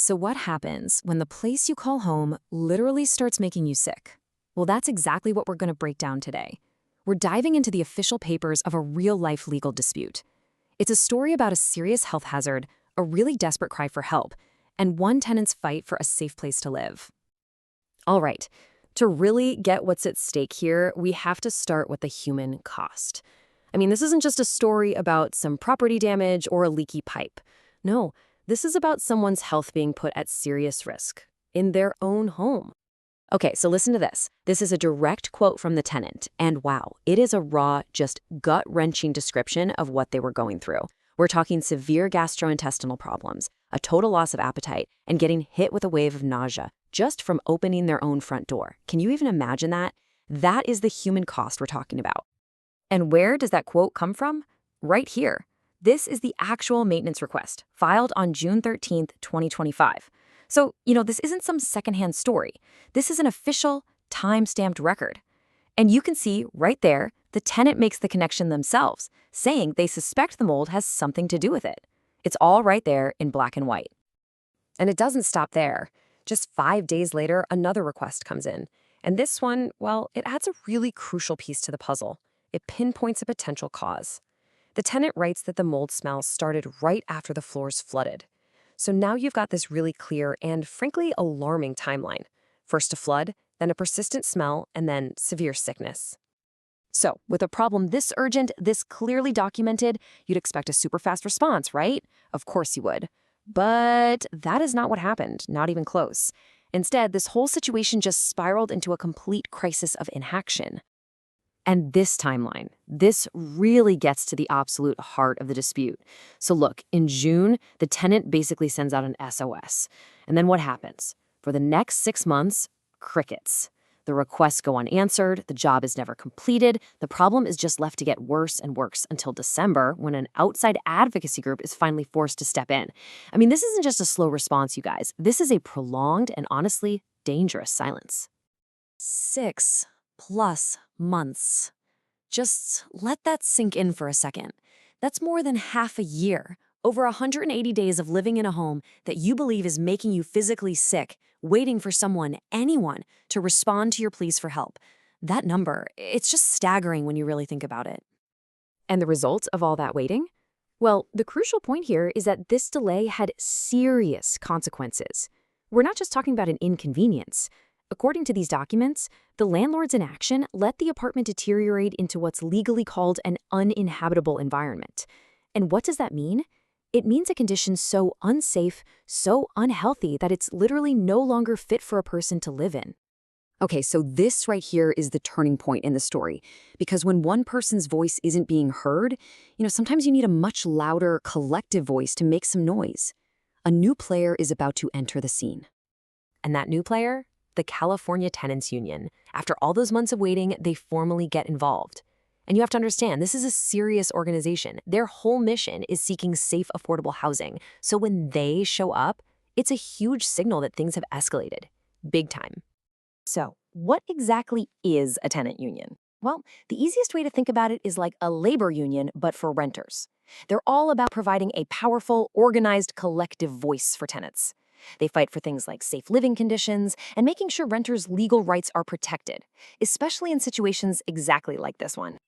So what happens when the place you call home literally starts making you sick? Well, that's exactly what we're going to break down today. We're diving into the official papers of a real-life legal dispute. It's a story about a serious health hazard, a really desperate cry for help, and one tenant's fight for a safe place to live. All right, to really get what's at stake here, we have to start with the human cost. I mean, this isn't just a story about some property damage or a leaky pipe. No, this is about someone's health being put at serious risk in their own home. Okay, so listen to this. This is a direct quote from the tenant, and wow, it is a raw, just gut-wrenching description of what they were going through. We're talking severe gastrointestinal problems, a total loss of appetite, and getting hit with a wave of nausea just from opening their own front door. Can you even imagine that? That is the human cost we're talking about. And where does that quote come from? Right here. This is the actual maintenance request, filed on June 13th, 2025. So, this isn't some secondhand story. This is an official, time-stamped record. And you can see right there, the tenant makes the connection themselves, saying they suspect the mold has something to do with it. It's all right there in black and white. And it doesn't stop there. Just 5 days later, another request comes in. And this one, well, it adds a really crucial piece to the puzzle. It pinpoints a potential cause. The tenant writes that the mold smell started right after the floors flooded. So now you've got this really clear and, frankly, alarming timeline. First a flood, then a persistent smell, and then severe sickness. So, with a problem this urgent, this clearly documented, you'd expect a super fast response, right? Of course you would. But that is not what happened, not even close. Instead, this whole situation just spiraled into a complete crisis of inaction. And this timeline, this really gets to the absolute heart of the dispute. So look, in June, the tenant basically sends out an SOS. And then what happens? For the next 6 months, crickets. The requests go unanswered, the job is never completed, the problem is just left to get worse and worse until December, when an outside advocacy group is finally forced to step in. I mean, this isn't just a slow response, you guys. This is a prolonged and honestly dangerous silence. 6+ months. Just let that sink in for a second. That's more than half a year, over 180 days of living in a home that you believe is making you physically sick, waiting for someone, anyone, to respond to your pleas for help. That number, it's just staggering when you really think about it. And the result of all that waiting? Well, the crucial point here is that this delay had serious consequences. We're not just talking about an inconvenience. According to these documents, the landlord's inaction let the apartment deteriorate into what's legally called an uninhabitable environment. And what does that mean? It means a condition so unsafe, so unhealthy that it's literally no longer fit for a person to live in. Okay, so this right here is the turning point in the story. Because when one person's voice isn't being heard, sometimes you need a much louder collective voice to make some noise. A new player is about to enter the scene. And that new player? The California Tenants Union. After all those months of waiting, they formally get involved. And you have to understand, this is a serious organization. Their whole mission is seeking safe, affordable housing. So when they show up, it's a huge signal that things have escalated. Big time. So, what exactly is a tenant union? Well, the easiest way to think about it is like a labor union, but for renters. They're all about providing a powerful, organized, collective voice for tenants. They fight for things like safe living conditions and making sure renters' legal rights are protected, especially in situations exactly like this one.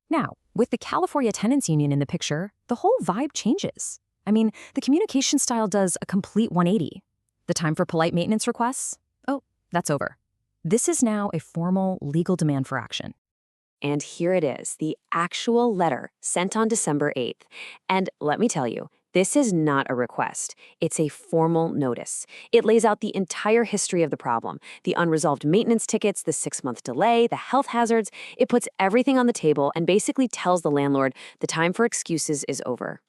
Now, with the California Tenants Union in the picture, the whole vibe changes. I mean, the communication style does a complete 180. The time for polite maintenance requests? Oh, that's over. This is now a formal legal demand for action. And here it is, the actual letter sent on December 8th. And let me tell you, this is not a request. It's a formal notice. It lays out the entire history of the problem, the unresolved maintenance tickets, the 6-month delay, the health hazards. It puts everything on the table and basically tells the landlord the time for excuses is over.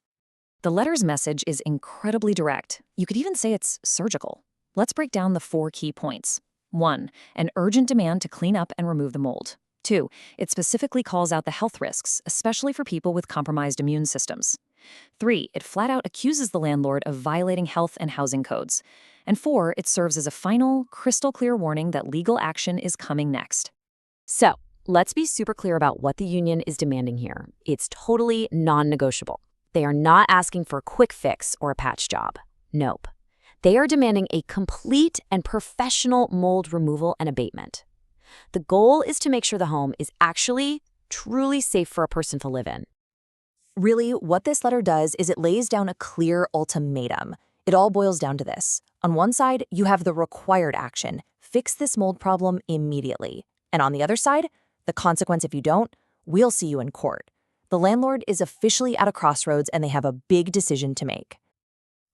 The letter's message is incredibly direct. You could even say it's surgical. Let's break down the 4 key points. 1, an urgent demand to clean up and remove the mold. 2, it specifically calls out the health risks, especially for people with compromised immune systems. 3, it flat out accuses the landlord of violating health and housing codes. And 4, it serves as a final, crystal clear warning that legal action is coming next. So, let's be super clear about what the union is demanding here. It's totally non-negotiable. They are not asking for a quick fix or a patch job. Nope. They are demanding a complete and professional mold removal and abatement. The goal is to make sure the home is actually truly safe for a person to live in. Really, what this letter does is it lays down a clear ultimatum. It all boils down to this. On one side, you have the required action. Fix this mold problem immediately. And on the other side, the consequence if you don't, we'll see you in court. The landlord is officially at a crossroads and they have a big decision to make.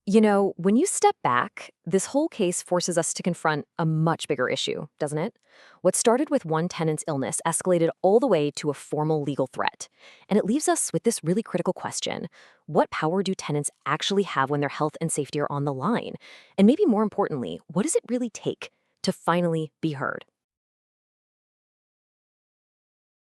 You know, when you step back, this whole case forces us to confront a much bigger issue, doesn't it? What started with one tenant's illness escalated all the way to a formal legal threat. And it leaves us with this really critical question. What power do tenants actually have when their health and safety are on the line? And maybe more importantly, what does it really take to finally be heard?